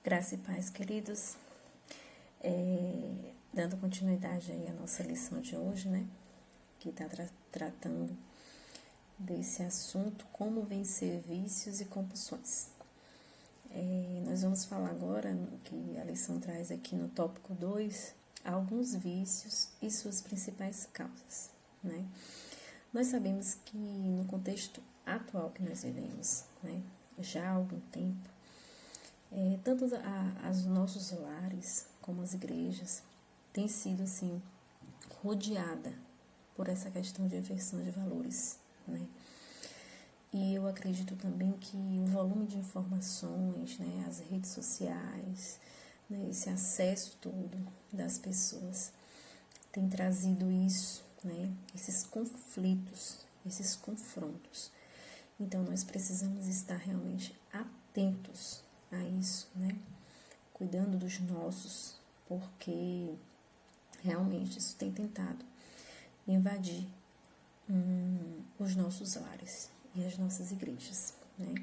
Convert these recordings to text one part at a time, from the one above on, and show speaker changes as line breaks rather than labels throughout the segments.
Graça e paz, queridos. Dando continuidade aí à nossa lição de hoje, né? Que está tratando desse assunto, como vencer vícios e compulsões. Nós vamos falar agora, que a lição traz aqui no tópico 2, alguns vícios e suas principais causas, né? Nós sabemos que no contexto atual que nós vivemos, né? Já há algum tempo, tanto os nossos lares como as igrejas têm sido assim rodeada por essa questão de inversão de valores, né? E eu acredito também que o volume de informações, né, as redes sociais, né, esse acesso todo das pessoas tem trazido isso, né, esses conflitos, esses confrontos. Então nós precisamos estar realmente atentos a isso, né? Cuidando dos nossos, porque realmente isso tem tentado invadir os nossos lares e as nossas igrejas, né?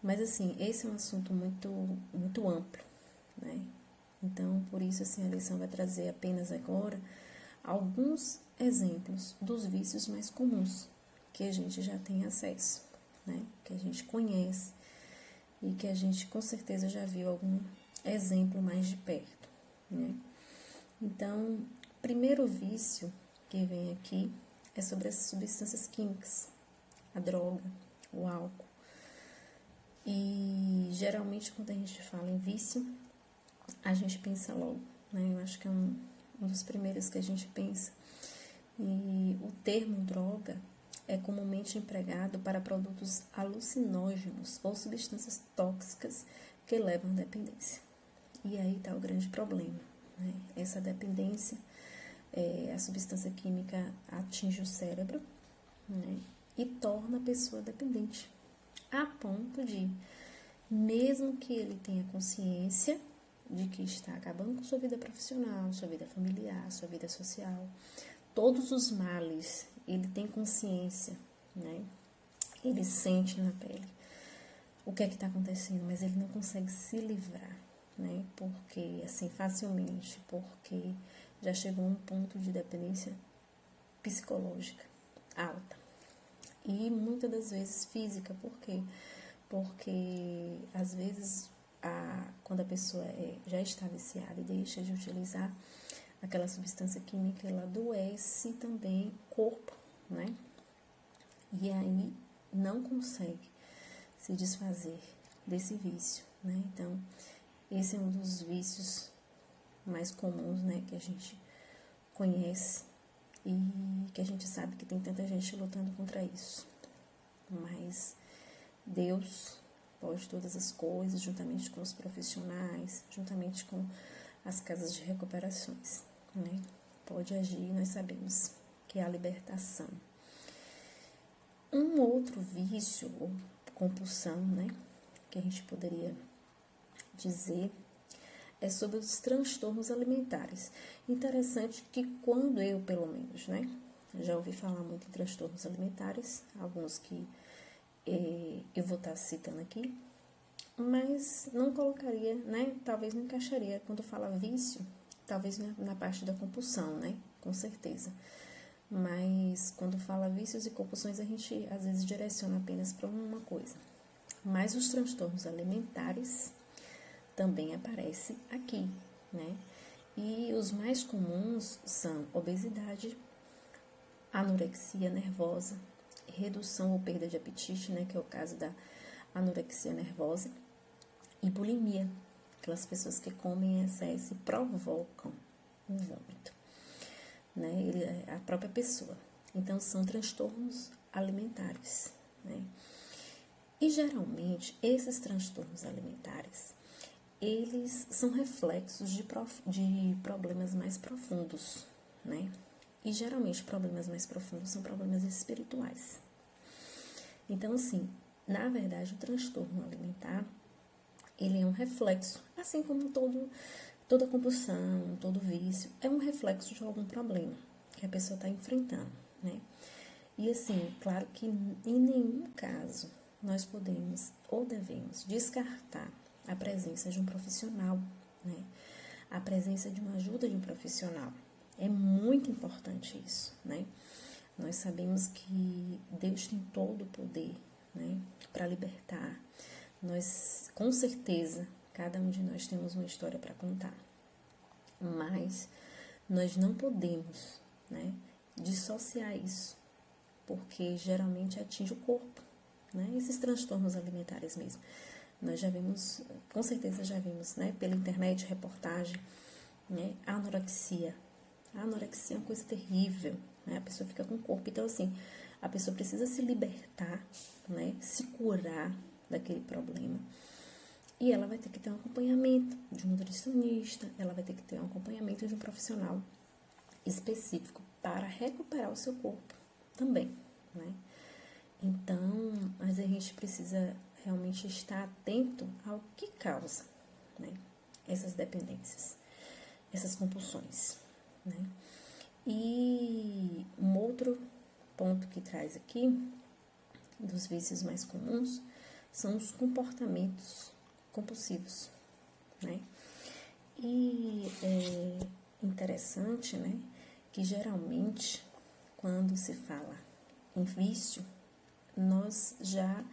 Mas assim, esse é um assunto muito amplo, né? Então, por isso assim, a lição vai trazer apenas agora alguns exemplos dos vícios mais comuns que a gente já tem acesso, né? Que a gente conhece e que a gente com certeza já viu algum exemplo mais de perto, né? Então, o primeiro vício que vem aqui é sobre as substâncias químicas, a droga, o álcool. E geralmente quando a gente fala em vício, a gente pensa logo, né? Eu acho que é um dos primeiros que a gente pensa. E o termo droga é comumente empregado para produtos alucinógenos ou substâncias tóxicas que levam à dependência. E aí está o grande problema, né? Essa dependência, a substância química atinge o cérebro, né? E torna a pessoa dependente, a ponto de, mesmo que ele tenha consciência de que está acabando com sua vida profissional, sua vida familiar, sua vida social, todos os males, ele tem consciência, né? Ele sente na pele o que é que está acontecendo, mas ele não consegue se livrar, né? Porque, assim, facilmente, porque já chegou a um ponto de dependência psicológica alta. E muitas das vezes física, por quê? Porque, às vezes, quando a pessoa já está viciada e deixa de utilizar aquela substância química, ela adoece também o corpo, né? E aí não consegue se desfazer desse vício, né? Então, esse é um dos vícios mais comuns, né? Que a gente conhece e que a gente sabe que tem tanta gente lutando contra isso. Mas Deus pode todas as coisas, juntamente com os profissionais, juntamente com as casas de recuperações, né? Pode agir, nós sabemos que é a libertação. Um outro vício ou compulsão, né, que a gente poderia dizer é sobre os transtornos alimentares. Interessante que quando eu, pelo menos, né, já ouvi falar muito em transtornos alimentares, alguns que eu vou estar citando aqui, mas não colocaria, né, talvez não encaixaria quando fala vício, talvez na parte da compulsão, né, com certeza. Mas quando fala vícios e compulsões, a gente às vezes direciona apenas para uma coisa. Mas os transtornos alimentares também aparecem aqui, né? E os mais comuns são obesidade, anorexia nervosa, redução ou perda de apetite, né? Que é o caso da anorexia nervosa, e bulimia, aquelas pessoas que comem em excesso e provocam um vômito, né? A própria pessoa. Então, são transtornos alimentares, né? E, geralmente, esses transtornos alimentares, eles são reflexos de problemas mais profundos, né? E, geralmente, problemas mais profundos são problemas espirituais. Então, assim, na verdade, o transtorno alimentar, ele é um reflexo, assim como toda compulsão, todo vício, é um reflexo de algum problema que a pessoa está enfrentando, né? E assim, claro que em nenhum caso nós podemos ou devemos descartar a presença de um profissional, né? A presença de uma ajuda de um profissional. É muito importante isso, né? Nós sabemos que Deus tem todo o poder, né, para libertar. Nós, com certeza, cada um de nós temos uma história para contar. Mas nós não podemos, né, dissociar isso, porque geralmente atinge o corpo, né? Esses transtornos alimentares mesmo. Nós já vimos, com certeza já vimos, né, pela internet, reportagem, né, anorexia. A anorexia é uma coisa terrível, né? A pessoa fica com o corpo. Então, assim, a pessoa precisa se libertar, né, se curar daquele problema. E ela vai ter que ter um acompanhamento de um nutricionista, ela vai ter que ter um acompanhamento de um profissional específico para recuperar o seu corpo também, né? Então, mas a gente precisa realmente estar atento ao que causa, né, essas dependências, essas compulsões, né? E um outro ponto que traz aqui, dos vícios mais comuns, são os comportamentos compulsivos, né? E é interessante, né, que geralmente, quando se fala em vício, nós já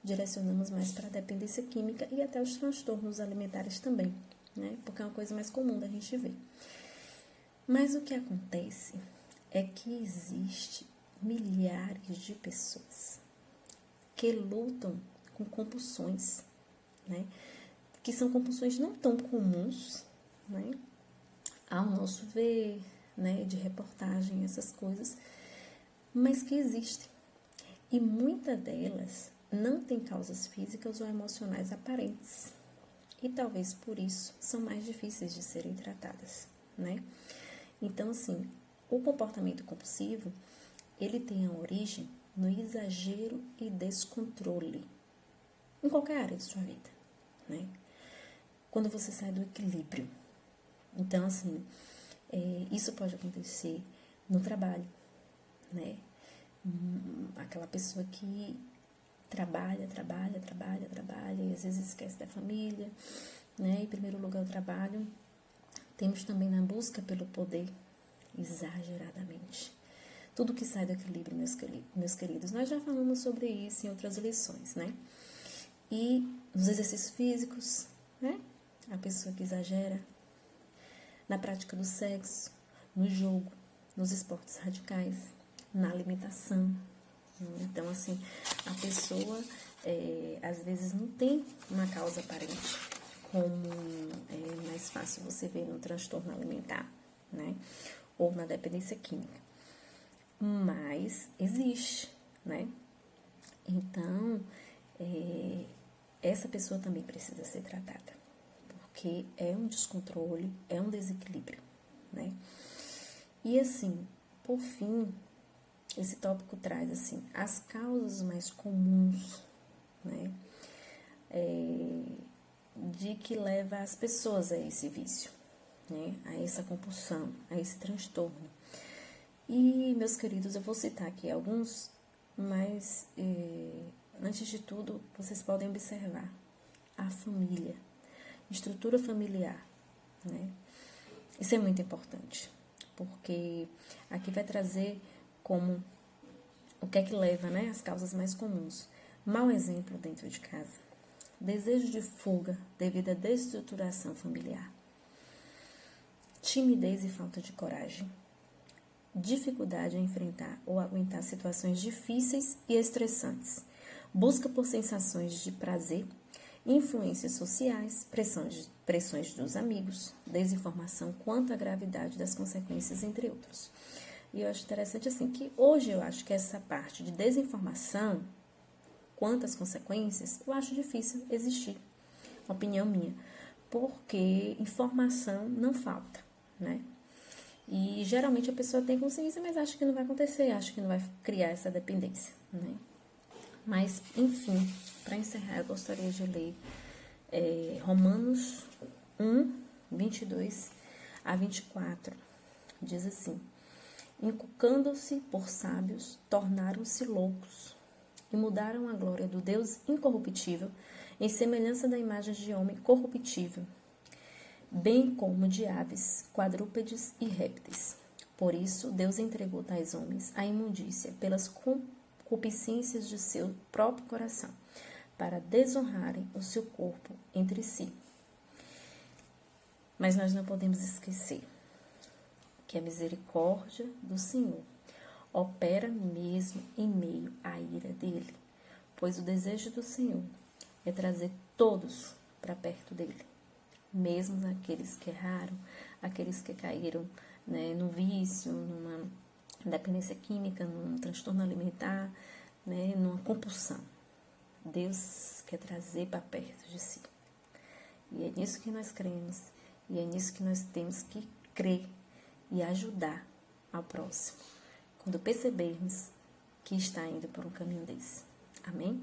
direcionamos mais para a dependência química e até os transtornos alimentares também, né? Porque é uma coisa mais comum da gente ver. Mas o que acontece é que existe milhares de pessoas que lutam com compulsões, né? Que são compulsões não tão comuns, né, ao nosso ver, né, de reportagem, essas coisas, mas que existem. E muitas delas não têm causas físicas ou emocionais aparentes. E talvez por isso são mais difíceis de serem tratadas, né? Então, assim, o comportamento compulsivo, ele tem a origem no exagero e descontrole em qualquer área de sua vida, né? Quando você sai do equilíbrio. Então, assim, isso pode acontecer no trabalho, né? Aquela pessoa que trabalha e às vezes esquece da família, né? Em primeiro lugar, o trabalho. Temos também na busca pelo poder, exageradamente. Tudo que sai do equilíbrio, meus queridos. Nós já falamos sobre isso em outras lições, né? E nos exercícios físicos, né? A pessoa que exagera na prática do sexo, no jogo, nos esportes radicais, na alimentação. Então, assim, a pessoa às vezes não tem uma causa aparente, como é mais fácil você ver no transtorno alimentar, né? Ou na dependência química. Mas existe, né? Então, essa pessoa também precisa ser tratada, porque é um descontrole, é um desequilíbrio, né? E assim, por fim, esse tópico traz assim as causas mais comuns, né, de que leva as pessoas a esse vício, né, a essa compulsão, a esse transtorno. E, meus queridos, eu vou citar aqui alguns, mas antes de tudo, vocês podem observar a família, estrutura familiar, né? Isso é muito importante, porque aqui vai trazer como o que é que leva, né, as causas mais comuns. Mau exemplo dentro de casa, desejo de fuga devido à desestruturação familiar, timidez e falta de coragem, dificuldade em enfrentar ou aguentar situações difíceis e estressantes, busca por sensações de prazer, influências sociais, pressões dos amigos, desinformação quanto à gravidade das consequências, entre outros. E eu acho interessante assim, que hoje eu acho que essa parte de desinformação, quanto às consequências, eu acho difícil existir, opinião minha, porque informação não falta, né? E geralmente a pessoa tem consciência, mas acha que não vai acontecer, acha que não vai criar essa dependência, né? Mas, enfim, para encerrar, eu gostaria de ler Romanos 1, 22 a 24. Diz assim: inculcando-se por sábios, tornaram-se loucos e mudaram a glória do Deus incorruptível em semelhança da imagem de homem corruptível, bem como de aves, quadrúpedes e répteis. Por isso, Deus entregou tais homens à imundícia pelas concupiscências de seu próprio coração, para desonrarem o seu corpo entre si. Mas nós não podemos esquecer que a misericórdia do Senhor opera mesmo em meio à ira dele, pois o desejo do Senhor é trazer todos para perto dele, mesmo aqueles que erraram, aqueles que caíram, né, no vício, numa dependência química, num transtorno alimentar, né, numa compulsão. Deus quer trazer para perto de si. E é nisso que nós cremos, e é nisso que nós temos que crer e ajudar ao próximo, quando percebermos que está indo por um caminho desse. Amém?